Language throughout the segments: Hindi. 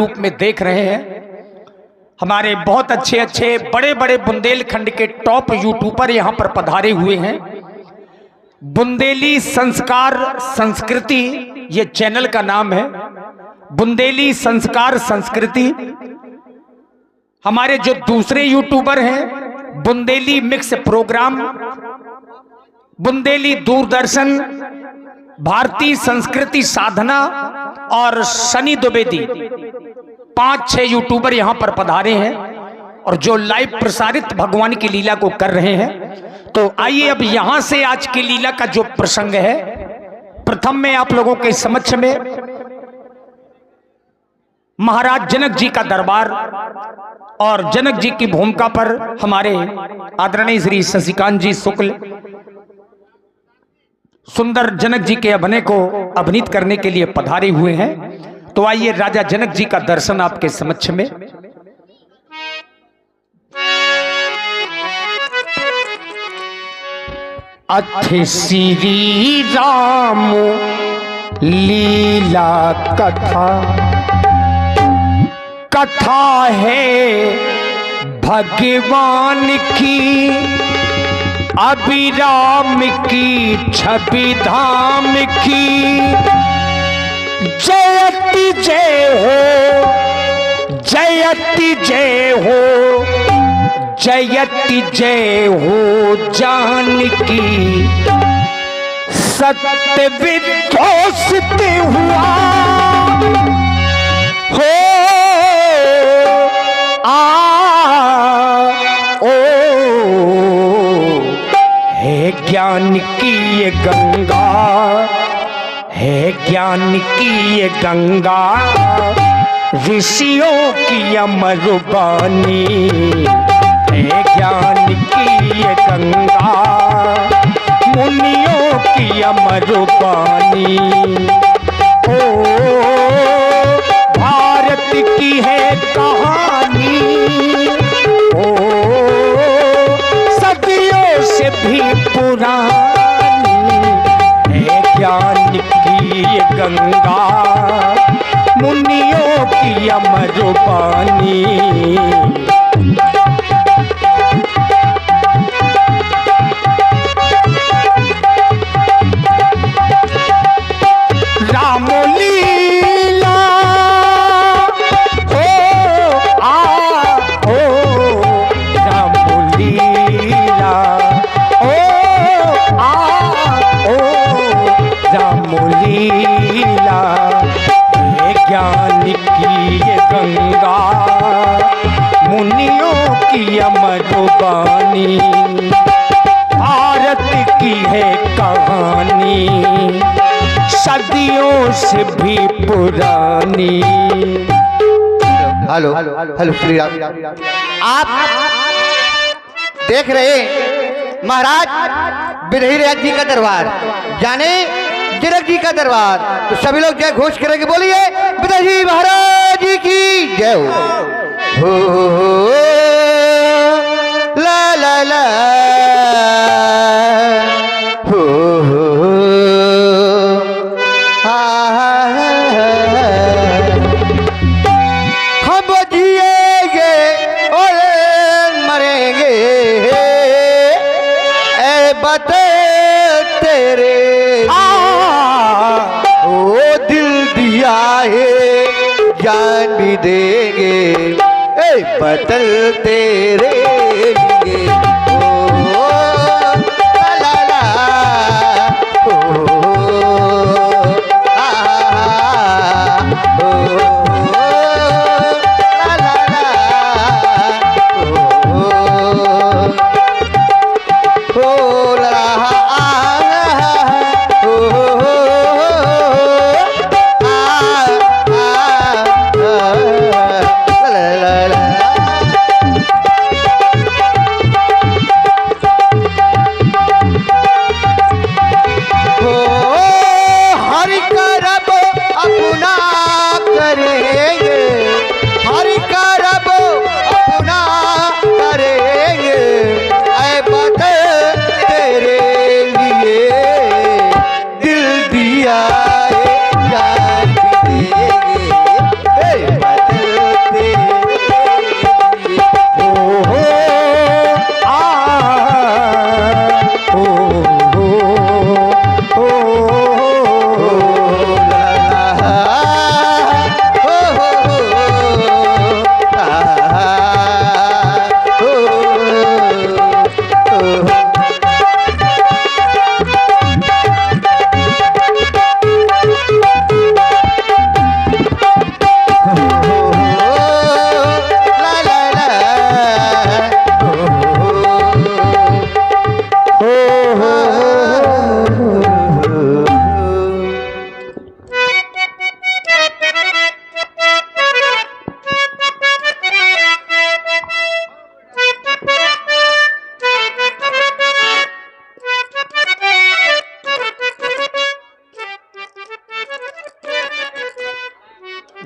रूप में देख रहे हैं। हमारे बहुत अच्छे अच्छे बड़े बड़े बुंदेलखंड के टॉप यूट्यूबर यहाँ पर पधारे हुए हैं। बुंदेली संस्कार संस्कृति ये चैनल का नाम है, बुंदेली संस्कार संस्कृति। हमारे जो दूसरे यूट्यूबर हैं बुंदेली मिक्स प्रोग्राम, बुंदेली दूरदर्शन, भारतीय संस्कृति साधना और सनी द्विवेदी, 5-6 यूट्यूबर यहां पर पधारे हैं और जो लाइव प्रसारित भगवान की लीला को कर रहे हैं। तो आइए अब यहां से आज की लीला का जो प्रसंग है, प्रथम में आप लोगों के समक्ष में महाराज जनक जी का दरबार और जनक जी की भूमिका पर हमारे आदरणीय श्री शशिकांत जी शुक्ल सुंदर जनक जी के अभिनय को अभिनीत करने के लिए पधारे हुए हैं। तो आइए राजा जनक जी का दर्शन आपके समक्ष में। अच्छे श्री राम लीला कथा, कथा है भगवान की, अभिराम की छवि धाम की। जयति जय हो, जयति जय हो, जयति जय हो जानकी। सत्य विध्वंसित हुआ हो ज्ञान की ये गंगा है, ज्ञान की ये गंगा, ऋषियों की अमर वाणी है। ज्ञान की ये गंगा, मुनियों की अमर वाणी। ओ भारत की है कहानी, ओ से भी पुरानी है। ज्ञान की ये गंगा, मुनियों की अमर वाणी। राम लीला हो राम लीला लीला है। ज्ञान की ये गंगा, मुनियों की अमर वाणी। भारत की है कहानी, सदियों से भी पुरानी। Hello hello Shri Ram. आप देख रहे महाराज बिरही जी का दरबार, जाने जनक जी का दरबार। तो सभी लोग जय घोष करेंगे, बोलिए बिरही महाराज जी की जय हो। ला ला ला हो हम जिएंगे और मरेंगे, ऐ बते तेरे है, जान भी देंगे, ए बदल तेरे लिए। ओ ला ला ओ ला ला ओ ला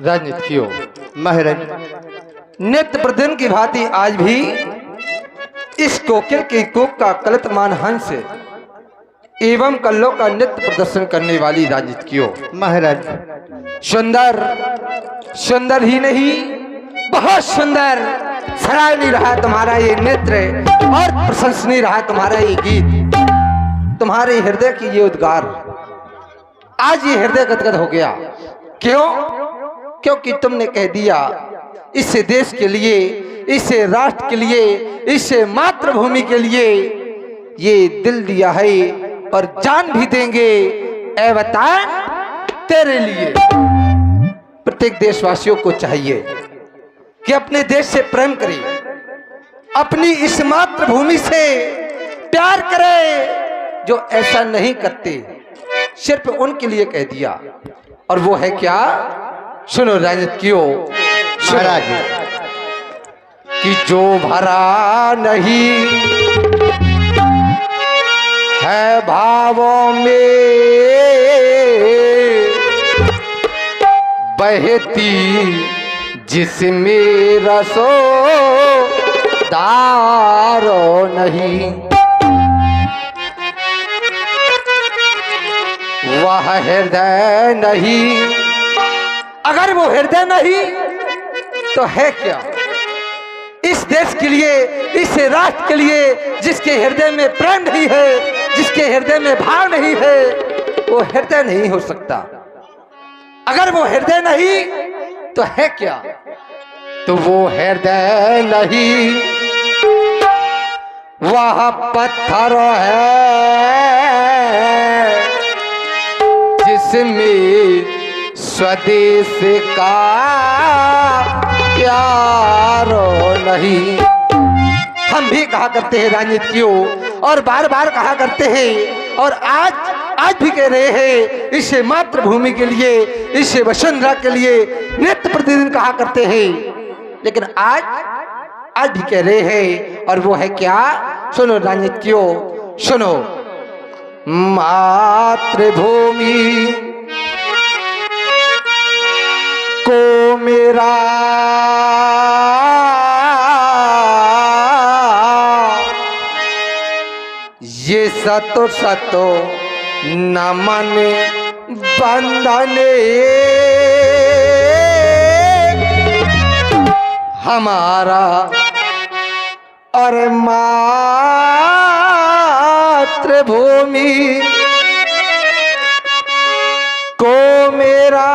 राजनीतियों, महाराज नित्य प्रतिदिन की भांति आज भी इस कोकिल की कूक का कलतमान हंस एवं कल्लों का नित्य प्रदर्शन करने वाली राजनीतियों, महाराज सुंदर सुंदर ही नहीं बहुत सुंदर सराहनीय रहा तुम्हारा ये नृत्य और प्रशंसनीय रहा तुम्हारा ये गीत, तुम्हारे हृदय की ये उद्गार आज ये हृदय गदगद हो गया। क्यों? क्योंकि तुमने कह दिया इस देश के लिए, इस राष्ट्र के लिए, इस मातृभूमि के लिए ये दिल दिया है और जान भी देंगे अवतार तेरे लिए। प्रत्येक देशवासियों को चाहिए कि अपने देश से प्रेम करे, अपनी इस मातृभूमि से प्यार करे। जो ऐसा नहीं करते सिर्फ उनके लिए कह दिया, और वो है क्या? सुनो राजनीतियों, महाराज कि जो भरा नहीं है भावों में बहती जिसमें रसो दारो नहीं, वह हृदय नहीं। अगर वो हृदय नहीं तो है क्या? इस देश के लिए, इस राष्ट्र के लिए जिसके हृदय में प्रेम नहीं है, जिसके हृदय में भाव नहीं है, वो हृदय नहीं हो सकता। अगर वो हृदय नहीं तो है क्या? तो वो हृदय नहीं, वह पत्थर है जिसमें स्वदेश का प्यार नहीं। हम भी कहा करते हैं राजनीतियों, और बार बार कहा करते हैं, और आज भी कह रहे हैं इस मातृभूमि के लिए, इस वसुंधरा के लिए नित्य प्रतिदिन कहा करते हैं, लेकिन आज भी कह रहे हैं। और वो है क्या? सुनो राजनीतियों, सुनो। मातृभूमि को मेरा ये सतो सतो नमन बंधने हमारा और मातृभूमि को मेरा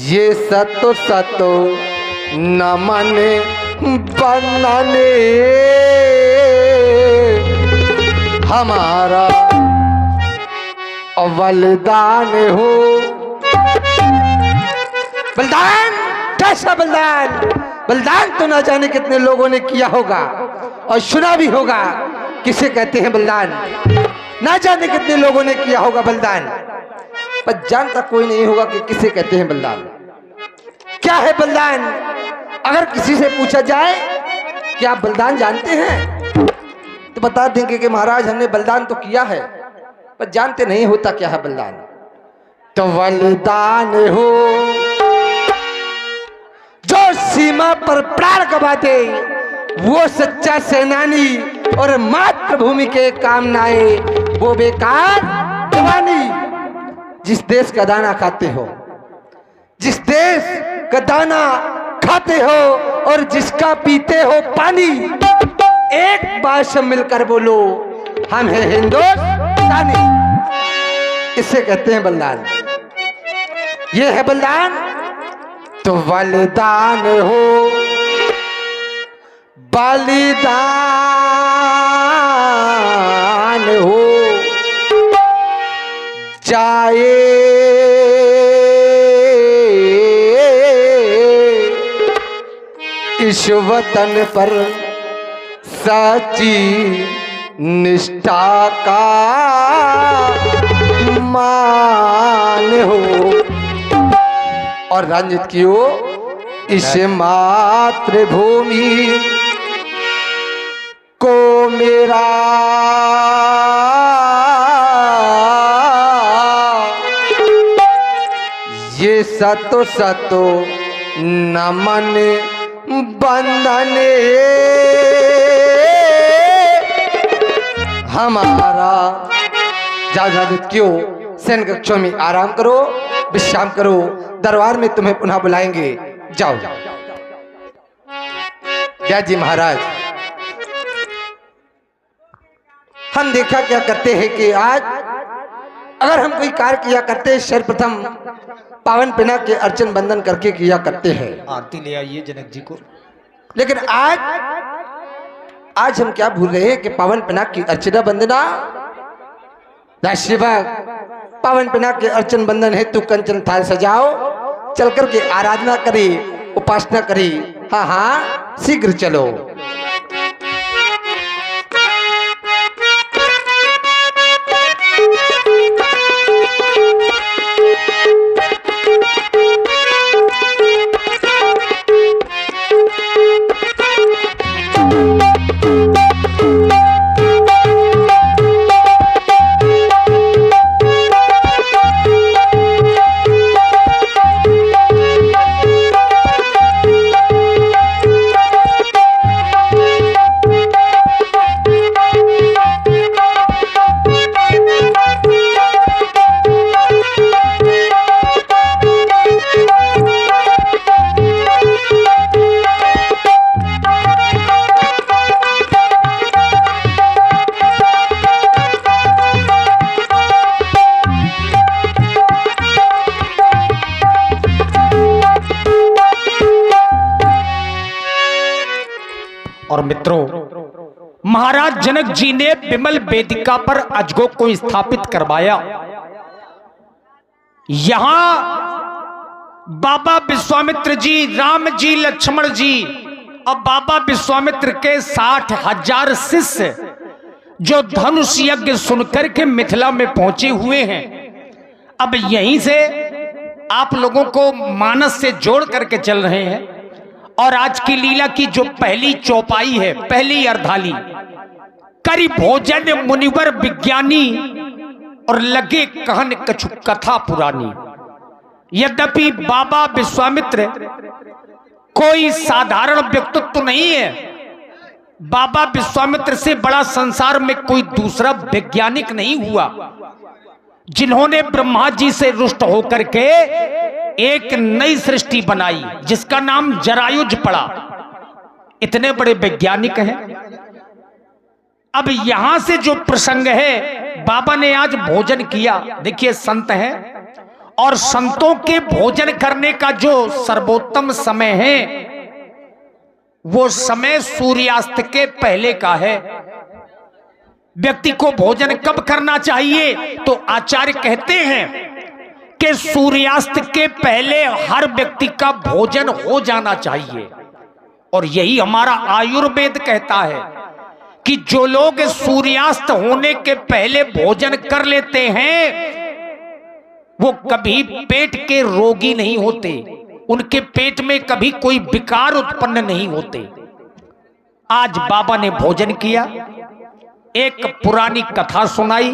ये सतो सतो नमन बंधने हमारा बलिदान हो। बलिदान? कैसा बलिदान? बलिदान तो ना जाने कितने लोगों ने किया होगा और सुना भी होगा। किसे कहते हैं बलिदान? ना जाने कितने लोगों ने किया होगा बलिदान, पर जानता कोई नहीं होगा कि किसे कहते हैं बलिदान। क्या है बलिदान? अगर किसी से पूछा जाए कि आप बलिदान जानते हैं, तो बता देंगे कि महाराज हमने बलिदान तो किया है, पर जानते नहीं होता क्या है बलिदान। तो बलिदान हो जो सीमा पर प्राण गवा दे, वो सच्चा सेनानी, और मातृभूमि के काम ना आए वो बेकार जवानी। जिस देश का दाना खाते हो, जिस देश का दाना खाते हो और जिसका पीते हो पानी, एक बार से मिलकर बोलो हम हैं हिंदुस्तानी। इसे कहते हैं बलिदान। ये है बलिदान। तो बलिदान हो, बलिदान हो जाए इस वतन पर सच्ची निष्ठा का मान हो। और राजनीतियों, इस मातृभूमि को मेरा ये सतो सतो नमन बंधने हमारा। जाओ जाओ क्यों सैन कक्षों में आराम करो, विश्राम करो, दरबार में तुम्हें पुनः बुलाएंगे। जाओ व्यास जी महाराज, हम देखा क्या करते हैं कि आज अगर हम कोई कार्य किया करते हैं सर्वप्रथम पावन पिना के अर्चन बंदन करके किया करते हैं। आरती ले आइए जनक जी को। लेकिन आज हम क्या भूल रहे हैं कि पावन पिना की अर्चना बंदना सेवक पावन पिना के अर्चन बंदन हेतु कंचन थाल सजाओ, चल कर के आराधना करी, उपासना करी। हाँ हाँ शीघ्र चलो। और मित्रों, महाराज जनक जी ने विमल वेदिका पर अजगो को स्थापित करवाया। यहां बाबा विश्वामित्र जी, राम जी, लक्ष्मण जी और बाबा विश्वामित्र के 60,000 शिष्य जो धनुष यज्ञ सुनकर के मिथिला में पहुंचे हुए हैं, अब यहीं से आप लोगों को मानस से जोड़ करके चल रहे हैं। और आज की लीला की जो पहली चौपाई है, पहली अर्धाली, करी भोजन मुनिवर विज्ञानी और लगे कहन कछु कथा पुरानी। यद्यपि बाबा विश्वामित्र कोई साधारण व्यक्तित्व नहीं है, बाबा विश्वामित्र से बड़ा संसार में कोई दूसरा वैज्ञानिक नहीं हुआ, जिन्होंने ब्रह्मा जी से रुष्ट होकर के एक नई सृष्टि बनाई जिसका नाम जरायुज पड़ा। इतने बड़े वैज्ञानिक हैं। अब यहां से जो प्रसंग है, बाबा ने आज भोजन किया। देखिए संत हैं और संतों के भोजन करने का जो सर्वोत्तम समय है वो समय सूर्यास्त के पहले का है। व्यक्ति को भोजन कब करना चाहिए? तो आचार्य कहते हैं कि सूर्यास्त के पहले हर व्यक्ति का भोजन हो जाना चाहिए। और यही हमारा आयुर्वेद कहता है कि जो लोग सूर्यास्त होने के पहले भोजन कर लेते हैं वो कभी पेट के रोगी नहीं होते, उनके पेट में कभी कोई विकार उत्पन्न नहीं होते। आज बाबा ने भोजन किया, एक पुरानी कथा सुनाई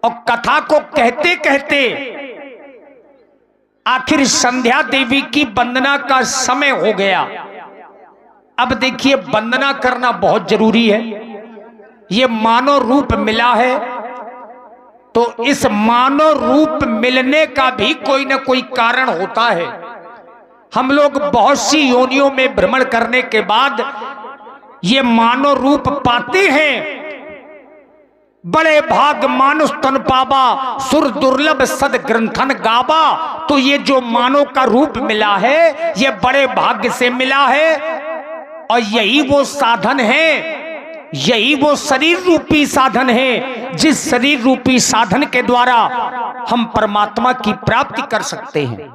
और कथा को कहते कहते आखिर संध्या देवी की वंदना का समय हो गया। अब देखिए, वंदना करना बहुत जरूरी है। ये मानव रूप मिला है तो इस मानव रूप मिलने का भी कोई ना कोई कारण होता है। हम लोग बहुत सी योनियों में भ्रमण करने के बाद ये मानव रूप पाते हैं। बड़े भाग मानुष तन पावा, सुर दुर्लभ सद ग्रंथन गावा। तो ये जो मानव का रूप मिला है ये बड़े भाग्य से मिला है। और यही वो साधन है, यही वो शरीर रूपी साधन है जिस शरीर रूपी साधन के द्वारा हम परमात्मा की प्राप्ति कर सकते हैं।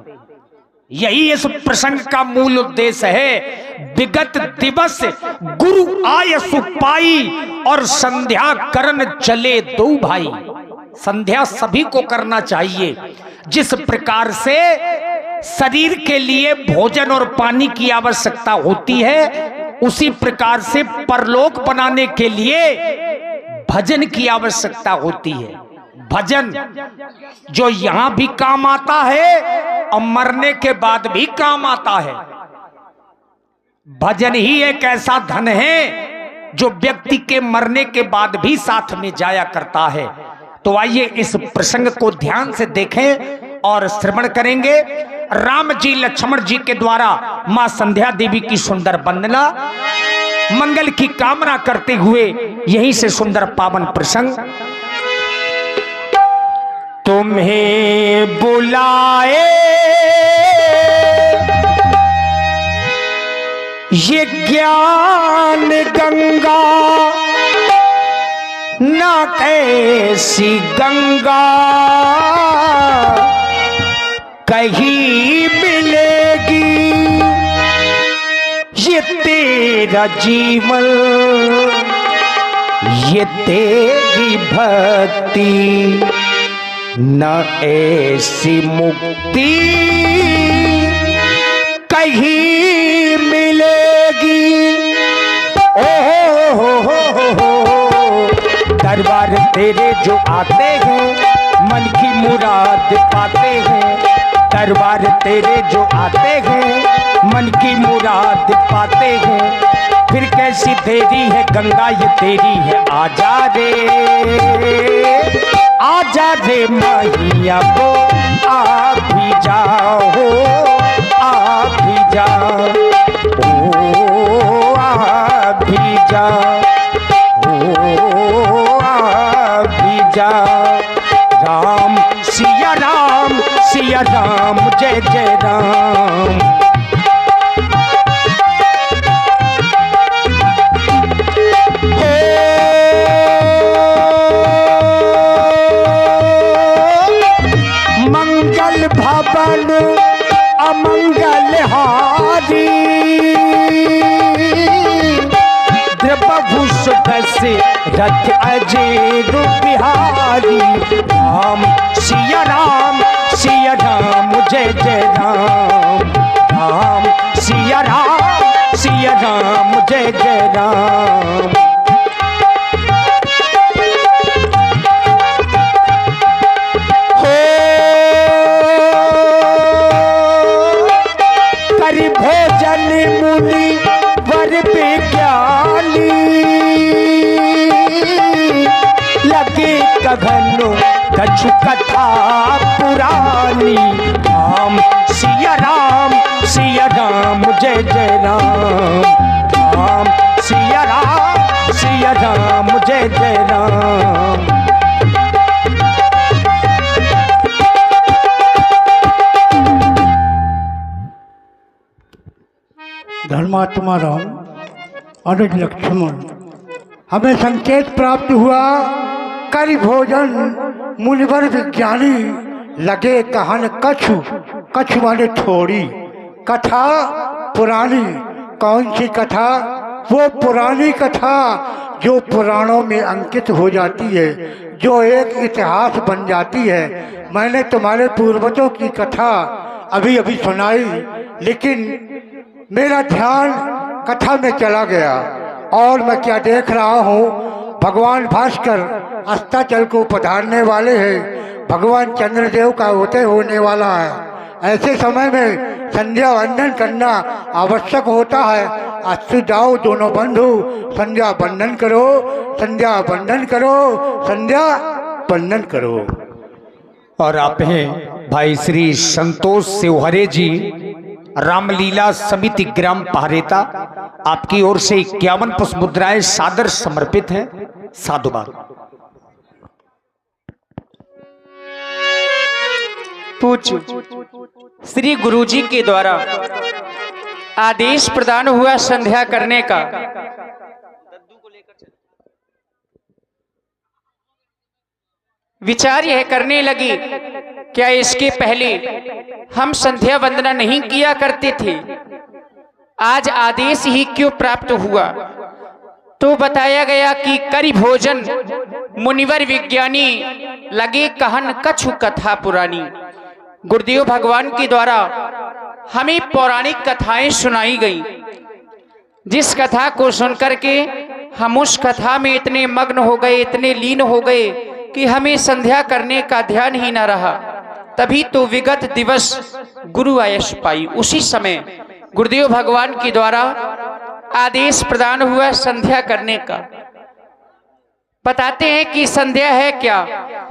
यही इस प्रसंग का मूल उद्देश्य है। विगत दिवस गुरु आय सुपाई और संध्या करन चले दो भाई। संध्या सभी को करना चाहिए। जिस प्रकार से शरीर के लिए भोजन और पानी की आवश्यकता होती है, उसी प्रकार से परलोक बनाने के लिए भजन की आवश्यकता होती है। भजन जो यहां भी काम आता है और मरने के बाद भी काम आता है। भजन ही एक ऐसा धन है जो व्यक्ति के मरने के बाद भी साथ में जाया करता है। तो आइए इस प्रसंग को ध्यान से देखें और श्रवण करेंगे। राम जी लक्ष्मण जी के द्वारा मां संध्या देवी की सुंदर वंदना, मंगल की कामना करते हुए यहीं से सुंदर पावन प्रसंग। तुम्हें बुलाए ये ज्ञान गंगा, ना कैसी गंगा कहीं मिलेगी, ये तेरा जीवन, ये तेरी भक्ति, न ऐसी मुक्ति कहीं मिलेगी। ओ दरबार तेरे जो आते हैं मन की मुराद पाते हैं। दरबार तेरे जो आते हैं मन की मुराद पाते हैं। फिर कैसी तेरी है गंगा ये तेरी है, आजा रे मैया को आ भी जाओ, आ भी जाओ, ओ आ भी जाओ, ओ आ भी जाओ। राम सिया राम, सिया राम, जय जय राम। मंगल भवन अमंगल हारी, द्रवभूष से रथ अजेर बिहारी। राम सिया राम, सिया राम, जय जय राम। राम सिया राम, सिया राम, जय जय राम। करि भोजन मुनि वर विज्ञानी, लगे कघन कछु कथा पुरानी। राम सिया राम, सिया राम, जय जय राम। राम सिया राम, सिया राम, जय जय राम। धर्मात्मा राम अनुज लक्ष्मण, हमें संकेत प्राप्त हुआ करि भोजन मुनिवर विज्ञानी, लगे कहन कछु, कछु माने थोड़ी, कथा पुरानी। कौन सी कथा? वो पुरानी कथा जो पुराणों में अंकित हो जाती है, जो एक इतिहास बन जाती है। मैंने तुम्हारे पूर्वजों की कथा अभी अभी सुनाई, लेकिन मेरा ध्यान कथा में चला गया और मैं क्या देख रहा हूँ, भगवान भास्कर अस्ताचल को पधारने वाले हैं, भगवान चंद्रदेव का उदय होने वाला है। ऐसे समय में संध्या वंदन करना आवश्यक होता है। अस्तु जाओ दोनों बंधु, संध्या वंदन करो, संध्या वंदन करो, संध्या वंदन करो। और आप हैं भाई श्री संतोष शिवहरे जी, रामलीला समिति ग्राम पहारेता, आपकी ओर से 51 पुष्प मुद्राएं सादर समर्पित हैं। साधुवाद। पूज्य श्री गुरुजी के द्वारा आदेश प्रदान हुआ संध्या करने का। विचार यह करने लगी, क्या इसके पहले हम संध्या वंदना नहीं किया करते थे? आज आदेश ही क्यों प्राप्त हुआ? तो बताया गया कि करि भोजन मुनिवर विज्ञानी, लगे कहन कछु कथा पुरानी। गुरुदेव भगवान के द्वारा हमें पौराणिक कथाएं सुनाई गई, जिस कथा को सुनकर के हम उस कथा में इतने मग्न हो गए, इतने लीन हो गए कि हमें संध्या करने का ध्यान ही न रहा। तभी तो विगत दिवस गुरु आयस पाई। उसी समय गुरुदेव भगवान के द्वारा आदेश प्रदान हुआ संध्या करने का। बताते हैं कि संध्या है क्या,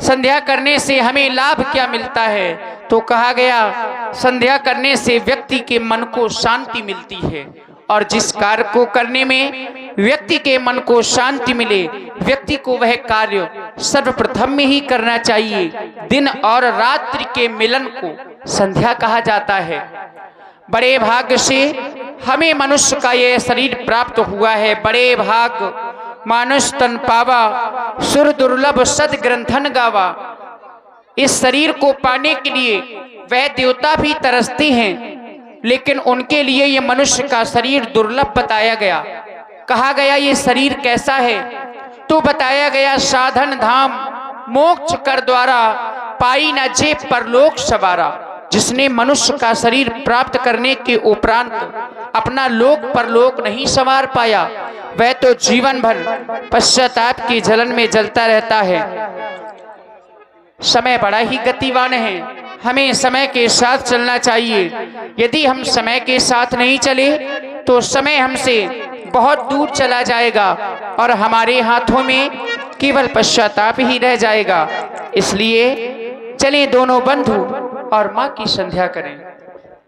संध्या करने से हमें लाभ क्या मिलता है। तो कहा गया संध्या करने से व्यक्ति के मन को शांति मिलती है, और जिस कार्य को करने में व्यक्ति के मन को शांति मिले, व्यक्ति को वह कार्य सर्वप्रथम में ही करना चाहिए। दिन और रात्रि के मिलन को संध्या कहा जाता है। बड़े भाग्य से हमें मनुष्य का यह शरीर प्राप्त हुआ है। बड़े भाग मानुष तन पावा, सुर दुर्लभ सद ग्रंथन गावा। इस शरीर को पाने के लिए वह देवता भी तरसते हैं, लेकिन उनके लिए ये मनुष्य का शरीर दुर्लभ बताया गया। कहा गया ये शरीर कैसा है, तो बताया गया साधन धाम मोक्ष कर द्वारा, पाई न जे परलोक सवारा। जिसने मनुष्य का शरीर प्राप्त करने के उपरांत अपना लोक परलोक नहीं संवार पाया, वह तो जीवन भर पश्चाताप की जलन में जलता रहता है। समय बड़ा ही गतिवान है, हमें समय के साथ चलना चाहिए। यदि हम समय के साथ नहीं चले तो समय हमसे बहुत दूर चला जाएगा और हमारे हाथों में केवल पश्चाताप ही रह जाएगा। इसलिए चलें दोनों बंधु और माँ की संध्या करें।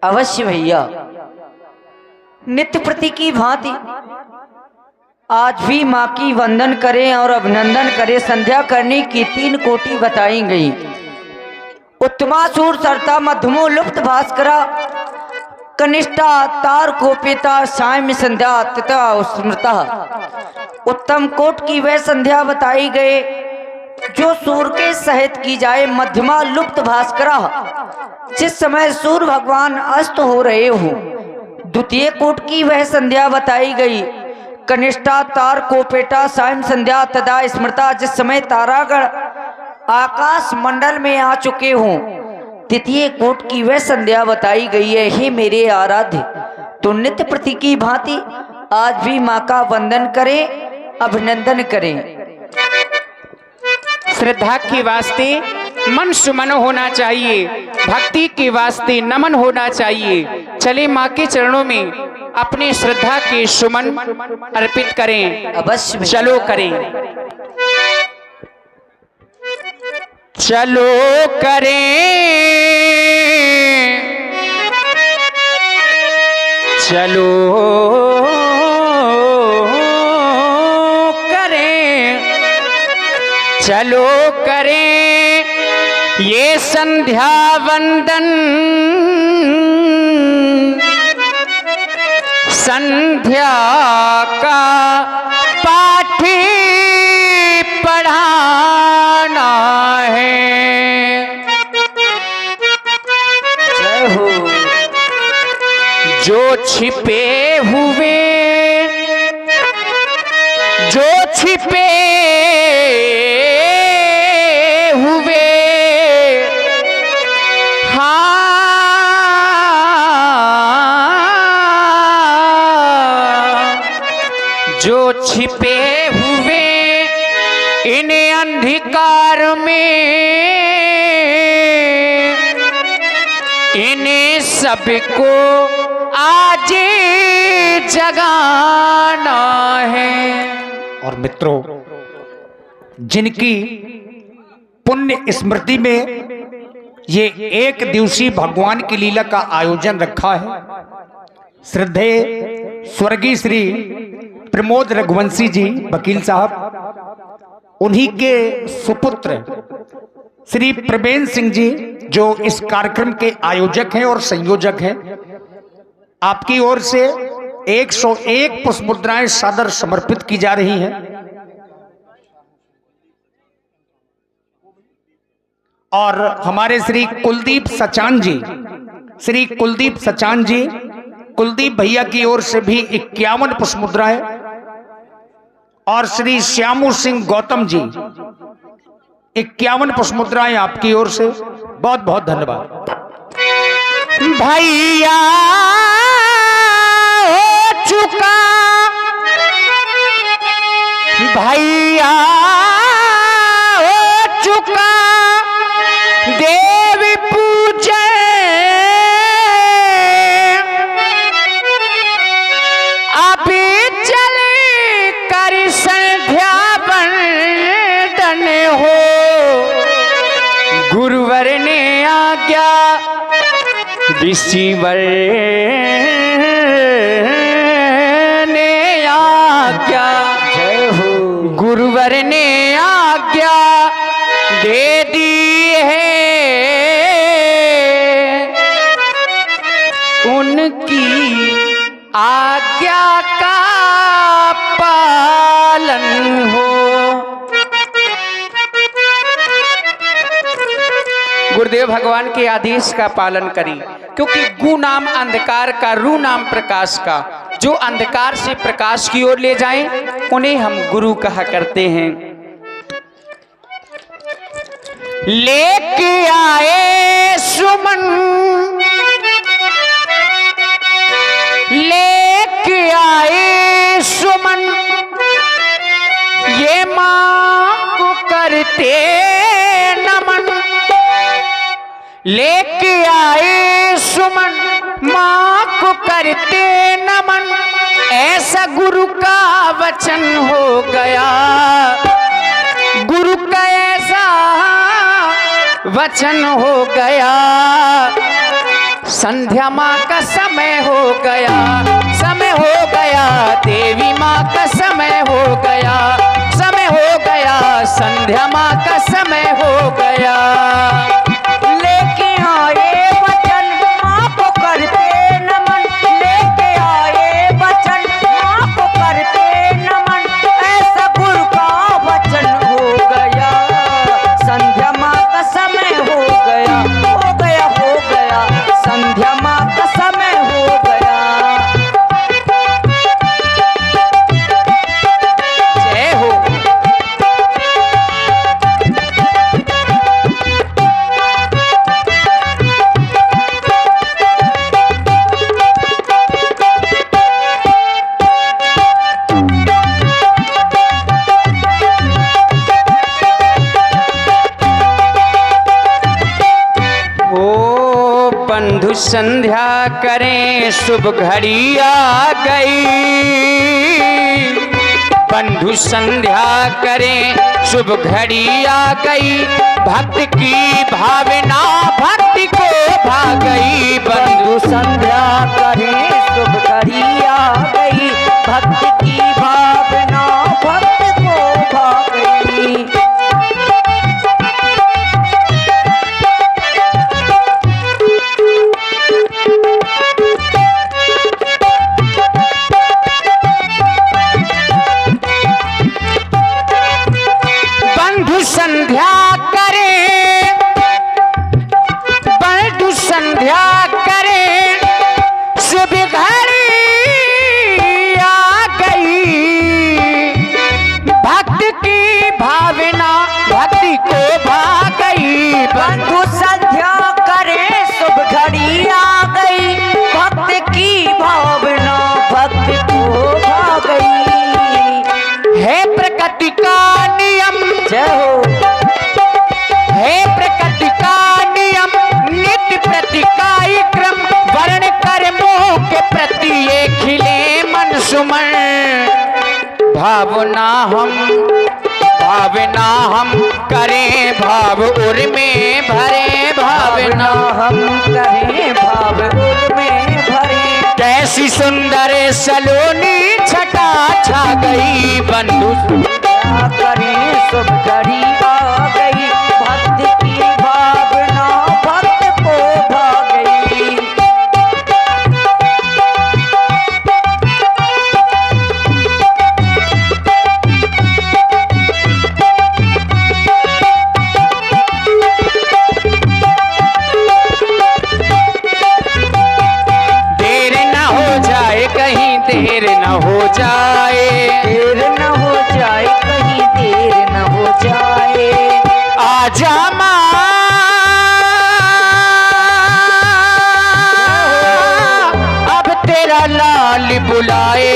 अवश्य भैया, नित्य प्रति की भांति आज भी माँ की वंदन करें और अभिनंदन करें। संध्या करने की 3 कोटि बताई गई। उत्तमासुर सरता मध्यमो लुप्त भास्करा, कनिष्ठा तार कोपेता सायं संध्या तथा स्मृता। उत्तम कोट की वह संध्या बताई गए जो सूर्य के सहित की जाए। मध्यमा लुप्त भास्करा, जिस समय सूर्य भगवान अस्त हो रहे हो। द्वितीय कोट की वह संध्या बताई गई। कनिष्ठा तार कोपेटा सायं संध्या तथा स्मृता, जिस समय तारागण आकाश मंडल में आ चुके हों। तृतीय कोट की वह संध्या बताई गई है। हे मेरे आराध्य, तो नित्य प्रति की भांति आज भी माँ का वंदन करें, अभिनंदन करें। श्रद्धा के वास्ते मन सुमन होना चाहिए, भक्ति के वास्ते नमन होना चाहिए। चले माँ के चरणों में अपने श्रद्धा के सुमन अर्पित करें। अवश्य चलो करें, चलो करें, चलो करें, चलो करें ये संध्या वंदन। संध्या का पाठ पढ़ाना है। जय हो। जो छिपे हुए, जो छिपे हुए, हाँ, जो छिपे हुए इन अंधकार में, इन्हें सबको आज जगाना है। और मित्रों, जिनकी पुण्य स्मृति में ये एक दिवसीय भगवान की लीला का आयोजन रखा है, श्रद्धेय स्वर्गीय श्री प्रमोद रघुवंशी जी वकील साहब, उन्हीं के सुपुत्र श्री प्रवेश सिंह जी जो इस कार्यक्रम के आयोजक हैं और संयोजक हैं, आपकी ओर से 101 पुष्प मुद्राएं सादर समर्पित की जा रही हैं। और हमारे श्री कुलदीप सचान जी, श्री कुलदीप सचान जी, कुलदीप भैया की ओर से भी 51 पुष्प मुद्राएं, और श्री श्यामू सिंह गौतम जी 51 पुष्प मुद्राएं आपकी ओर से। बहुत बहुत धन्यवाद। भैया हो चुका, भैया हो आज्ञा रिसीवर ने आज्ञा, गुरुवर ने आज्ञा दे दी है, उनकी आज्ञा का पालन हो। गुरुदेव भगवान के आदेश का पालन करें, क्योंकि गु नाम अंधकार का, रू नाम प्रकाश का। जो अंधकार से प्रकाश की ओर ले जाएं, उन्हें हम गुरु कहा करते हैं। लेके आए सुमन, लेके आए सुमन, ये मां को करते नमन। लेके आए सुमन, मां को करते नमन, ऐसा गुरु का वचन हो गया, गुरु का ऐसा वचन हो गया। संध्या माँ का समय हो गया, समय हो गया, देवी माँ का समय हो गया, समय हो गया, संध्या माँ का समय हो गया। लेके आए वचन, माँ को करते नमन, लेके आए वचन, माँ को करते नमन, ऐसा गुरु का वचन हो गया। संध्या माँ का समय हो गया, हो गया, हो गया, संध्या माँ का समय हो गया। जय हो। बंधु संध्या करें, शुभ घड़ी आ गई। बंधु संध्या करें, शुभ घड़ी आ गई। भक्त की भावना भक्ति को भा गई। बंधु संध्या करें, शुभ घड़ी आ गई। भक्त की भावना भक्त को भा गई। संध्या करें, बंधु संध्या करें, शुभ घड़ी आ गई। भक्त की भावना भक्ति को भा गई। बंधु संध्या करें, शुभ घड़ी आ गई। भक्त की भावना भक्ति को भा गई। है प्रकृति का नियम, जय हो। है प्रकृति का नियम, नित्य प्रतिकाई क्रम। वर्ण कर्मों के प्रति ये खिले मन सुमन। भावना हम करें, भाव उर में भरे। भावना हम करें, भाव उर में भरे। कैसी सुंदर सलोनी छटा छा गई। बंधु करें, शुभ घड़ी आ गई। भक्त की भावना भक्त को भा गई। देर न हो जाए कहीं, देर न हो जाए, देर न हो जाए कहीं, देर न हो जाए। आजा माँ, अब तेरा लाल बुलाए।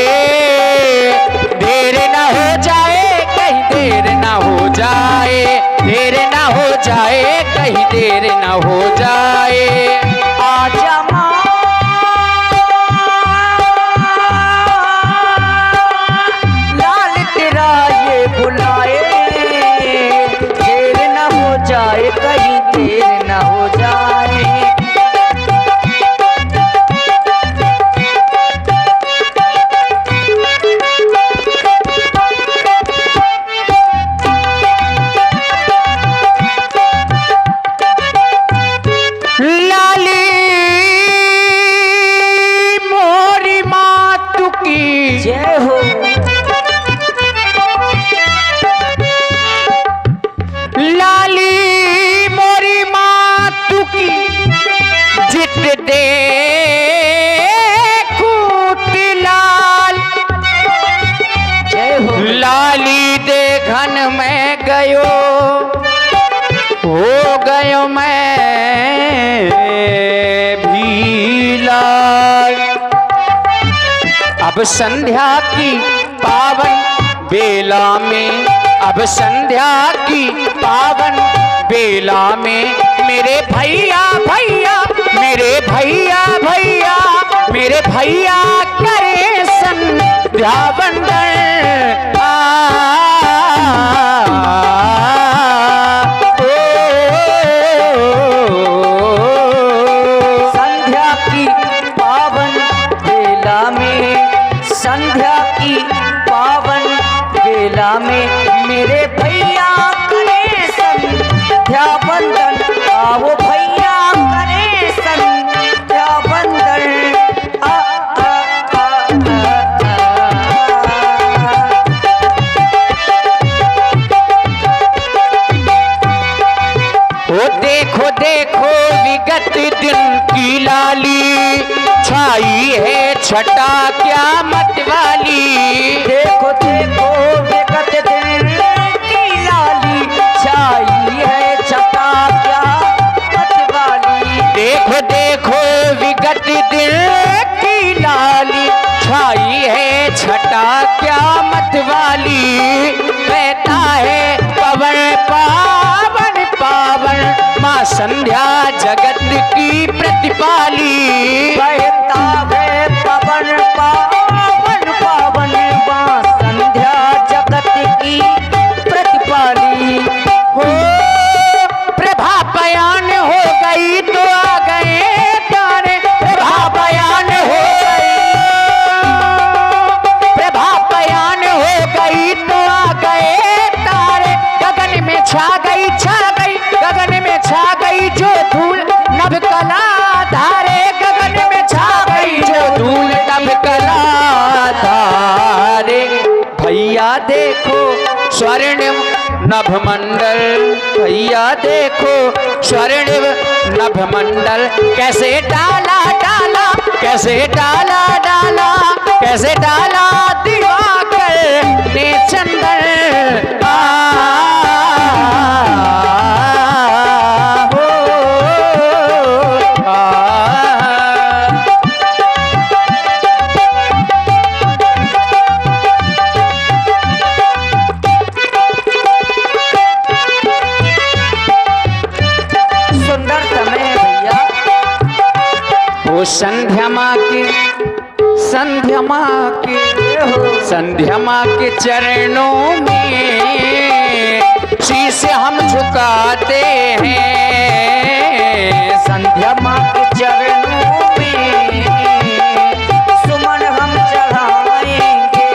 देर न हो जाए कहीं, देर न हो जाए, देर न हो जाए कहीं, देर न हो जाए। आजा माँ, लाल तेरा ये बुलाए। देर न हो जाए कहीं, देर न हो जाए। जित देखूं लाल, जय हो लाली देखन में गयो, हो गयो मैं भी लाल। अब संध्या की पावन बेला में, अब संध्या की पावन बेला में मेरे भैया भैया, मेरे भैया भैया, मेरे भैया करे संध्या वंदन। संध्या की पावन बेला में, संध्या की पावन बेला में मेरे भैया करे संध्या वंदन। आओ भैया करे संध्या वंदन। आ, आ, आ, आ, ओ देखो देखो विगत दिन की लाली, छाई है छटा क्या मत वाली। देखो देखो विगत दिन की लाली, छाई है छटा क्या मत वाली। देखो देखो विगत दिन की लाली, छाई है छटा क्या मत वाली। बहता है पवन पावन पावन, माँ संध्या जगत की प्रतिपाली। बहता है पवन पावन पावन, माँ संध्या जगत की प्रतिपाली। हो प्रभा बयान हो गई तो आ गए तारे, प्रभा बयान हो गई, प्रभा बयान हो गई तो आ गए तारे। गगन में छा गई गगन में छा गई जो धूल नभ कला धारे। गगन में छा गई जो धूल नभ कला धारे। भैया देखो स्वर्णिम नभ मंडल, भैया देखो स्वर्णिम नभ मंडल। कैसे डाला डाला, कैसे डाला डाला, कैसे डाला दिवाकर ने चंदन। हो सुंदर समय है भैया। ओ संध्या माँ के, संध्या माँ के, संध्या माँ के चरणों में शीश हम झुकाते हैं। संध्या माँ के चरणों में सुमन हम चढ़ाएंगे।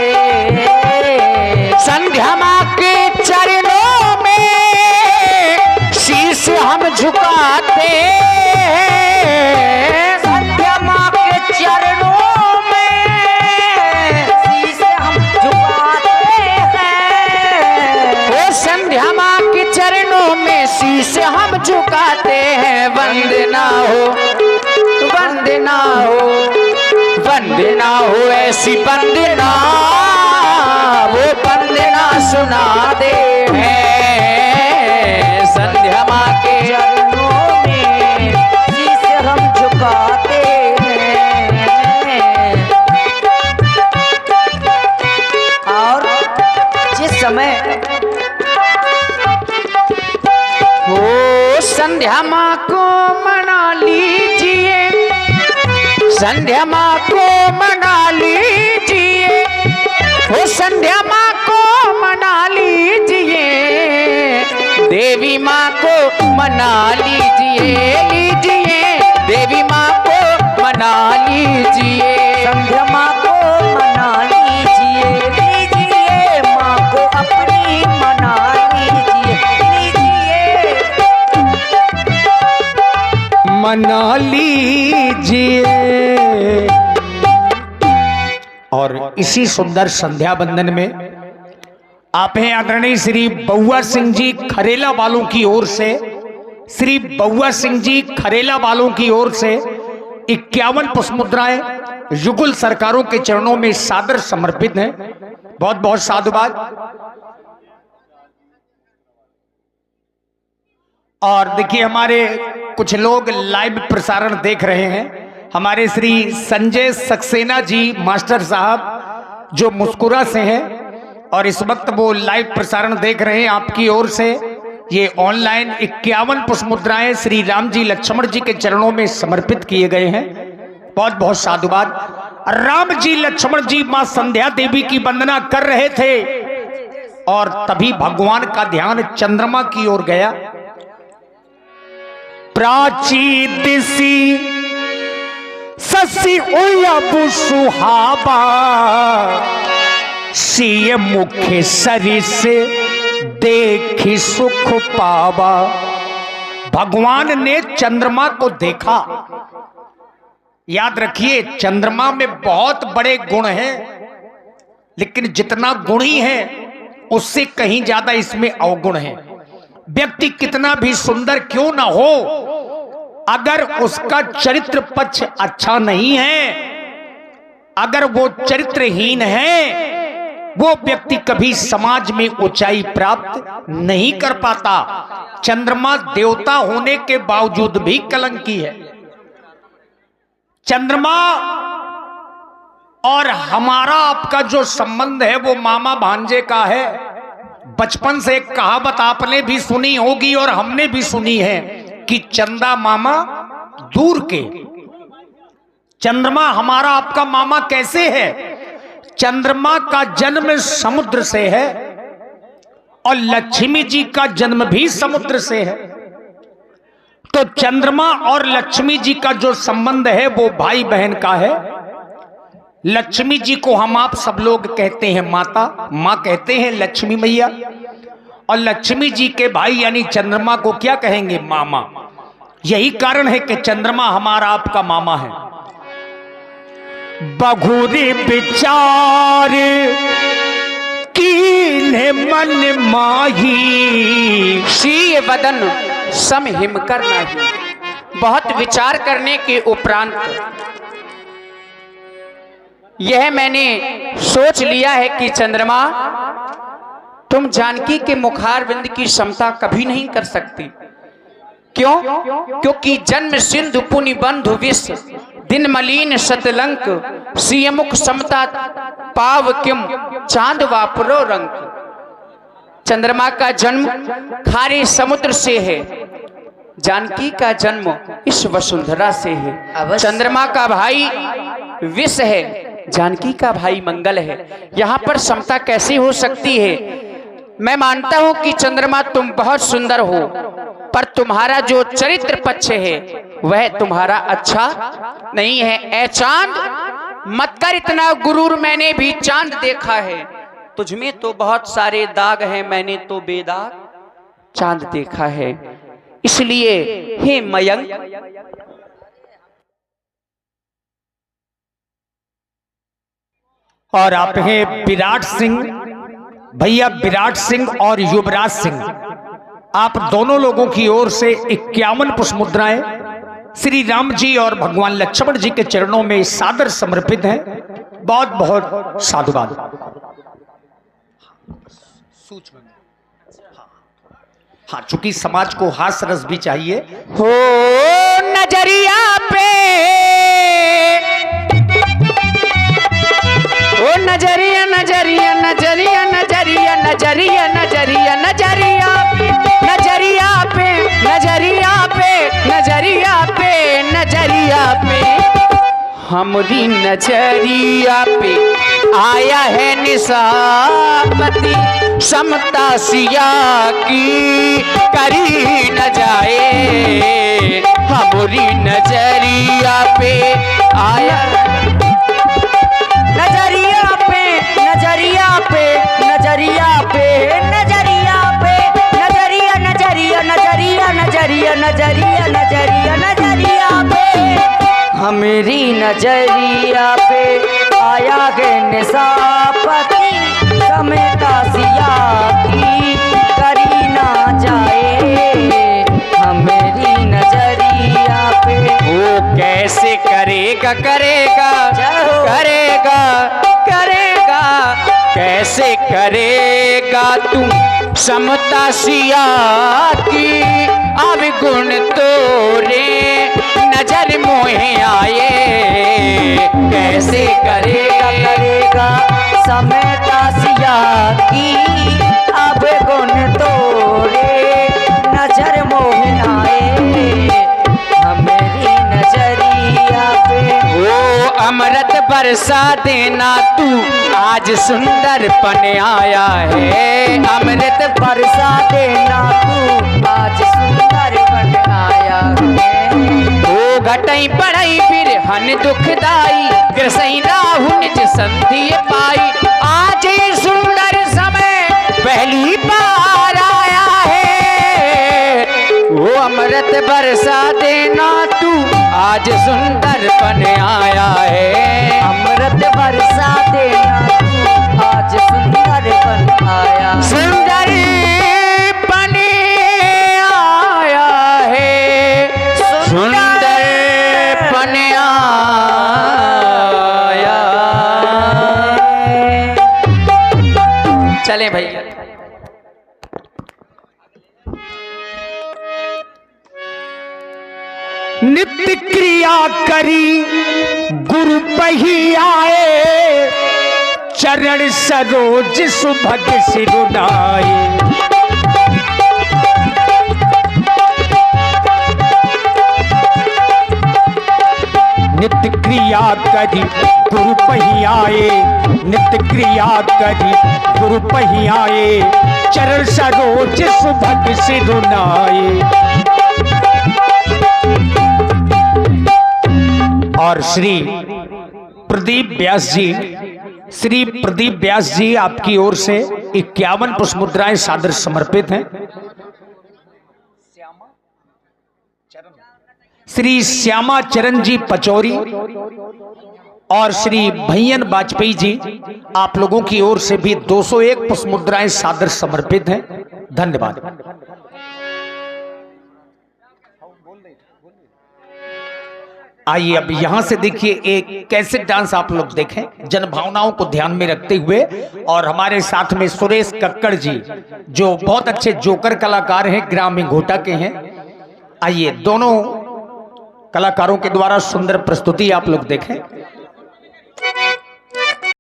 संध्या माँ के चरणों में शीश हम झुकाते हैं। संध्या माँ के चरणों में शीश हम झुकाते हैं। ओ संध्या माँ के चरणों में शीश हम झुकाते हैं। वंदना हो, वंदना हो, वंदना हो, ऐसी वंदना वो वंदना सुना दे हैं। संध्या माँ के चरणों में शीश हम झुकाते हैं। और जिस समय हो संध्या माँ को मना लीजिए, संध्या माँ को मना लीजिए, हो संध्या माँ को मना लीजिए। देवी माँ को मना लीजिए, लीजिए देवी माँ को मना लीजिए। संध्या माँ को मना लीजिए, लीजिए माँ को अपनी मना लीजिए, लीजिए। मना लीजिए। और इसी सुंदर संध्या बंदन में आप हैं आदरणीय श्री बउआ सिंह जी खरेला वालों की ओर से श्री बउआ सिंह जी खरेला वालों की ओर से 51 पुष्प मुद्राएं युगल सरकारों के चरणों में सादर समर्पित हैं। बहुत बहुत साधुवाद। और देखिए हमारे कुछ लोग लाइव प्रसारण देख रहे हैं। हमारे श्री संजय सक्सेना जी मास्टर साहब जो मुस्कुरा से हैं और इस वक्त वो लाइव प्रसारण देख रहे हैं। आपकी ओर से ये ऑनलाइन 51 पुष्प मुद्राएं श्री राम जी लक्ष्मण जी के चरणों में समर्पित किए गए हैं। बहुत बहुत साधुवाद। राम जी लक्ष्मण जी मां संध्या देवी की वंदना कर रहे थे और तभी भगवान का ध्यान चंद्रमा की ओर गया। प्राची दिसी ससी ओया सुहाबा सीए मुख्य सरी से देखी सुख पावा। भगवान ने चंद्रमा को देखा। याद रखिए चंद्रमा में बहुत बड़े गुण हैं, लेकिन जितना गुणी है उससे कहीं ज्यादा इसमें अवगुण है। व्यक्ति कितना भी सुंदर क्यों ना हो, अगर उसका चरित्र पक्ष अच्छा नहीं है, अगर वो चरित्रहीन है, वो व्यक्ति कभी समाज में ऊंचाई प्राप्त नहीं कर पाता। चंद्रमा देवता होने के बावजूद भी कलंकी है। चंद्रमा और हमारा आपका जो संबंध है वो मामा भांजे का है। बचपन से एक कहावत आपने भी सुनी होगी और हमने भी सुनी है कि चंदा मामा दूर के। चंद्रमा हमारा आपका मामा कैसे है? चंद्रमा का जन्म समुद्र से है और लक्ष्मी जी का जन्म भी समुद्र से है। तो चंद्रमा और लक्ष्मी जी का जो संबंध है वो भाई बहन का है। लक्ष्मी जी को हम आप सब लोग कहते हैं माता, मां कहते हैं लक्ष्मी मैया, और लक्ष्मी जी के भाई यानी चंद्रमा को क्या कहेंगे? मामा। यही कारण है कि चंद्रमा हमारा आपका मामा है। बहुरी विचार कीन्हे मन माही शीय वदन सम हिम कर नाही। बहुत विचार करने के उपरांत यह मैंने सोच लिया है कि चंद्रमा तुम जानकी के मुखारविंद की समता कभी नहीं कर सकती। क्यों? क्योंकि जन्म सिंधु पुनि बंधु विष दिन मलिन शतलंक सियमुख समता पाव किम चांद वापरो रंग। चंद्रमा का जन्म खारे समुद्र से है, जानकी का जन्म इस वसुंधरा से है। चंद्रमा का भाई विष है, जानकी का भाई मंगल है। यहाँ पर समता कैसे हो सकती है? मैं मानता हूं कि चंद्रमा तुम बहुत सुंदर हो, पर तुम्हारा जो चरित्र पक्ष है वह तुम्हारा अच्छा नहीं है। ए चांद मत कर इतना गुरूर, मैंने भी चांद देखा है। तुझमें तो बहुत सारे दाग हैं, मैंने तो बेदाग चांद देखा है। इसलिए हे मयंक, और आप हैं विराट सिंह भैया, विराट सिंह और युवराज सिंह, आप दोनों लोगों की ओर से 51 पुष्प मुद्राएं श्री राम जी और भगवान लक्ष्मण जी के चरणों में सादर समर्पित हैं। बहुत बहुत साधुवाद। हाँ, चूंकि समाज को हास रस भी चाहिए। हो नजरिया पे, ओ नजरिया नजरिया नजरिया नजरिया नजरिया नजरिया नजरिया नजरिया पे नजरिया पे नजरिया पे नजरिया पे हमारी नजरिया पे आया है निशापति। समता सिया की करी न जाए, हमारी नजरिया पे आया। नजरिया पे नजरिया पे नजरिया पे नजरिया पे नजरिया नजरिया नजरिया नजरिया नजरिया नजरिया नजरिया पे हमारी नजरिया पे आया है निशापति। समता सिया की करी ना जाए, हमें कैसे करेगा करेगा करेगा करेगा कैसे करेगा तू समता सिया की अब गुण तोरे नजर मोहे आए कैसे करेगा करेगा समता सिया की अब गुण तोरे नजर मोहन आए हमारी नजरिया पे ओ अमृत बरसा देना तू आज सुंदर पन आया है अमृत बरसा देना तू आज सुंदर बन आया है ओ घटई पढ़ई फिर हन दुखदाई ग्रसई राहु निज संधि पाई आज ये सुंदर समय पहली बार आया है वो अमृत बरसा देना तू आज सुंदर पन आया है अमृत बरसा देना तू आज सुंदर बन आया सुंदर पन आया है सुंदर पन आया चले भैया नित्य क्रिया करी गुरु पही आए चरण सरोज सुभग सिरुनाए नित्य क्रिया करी गुरु पही आए नित्य क्रिया करी गुरु पही आए चरण सरोज सुभग सिरुनाए। और श्री प्रदीप व्यास जी आपकी ओर से 51 पुष्प मुद्राएं सादर समर्पित हैं। श्री श्यामा चरण जी पचौरी और श्री भैयन वाजपेयी जी आप लोगों की ओर से भी 201 पुष्प मुद्राएं सादर समर्पित हैं। धन्यवाद। आइए अब यहां से देखिए एक कैसेट डांस आप लोग देखें जन भावनाओं को ध्यान में रखते हुए। और हमारे साथ में सुरेश कक्कड़ जी जो बहुत अच्छे जोकर कलाकार हैं, ग्रामीण घोटा के हैं। आइए दोनों कलाकारों के द्वारा सुंदर प्रस्तुति आप लोग देखें।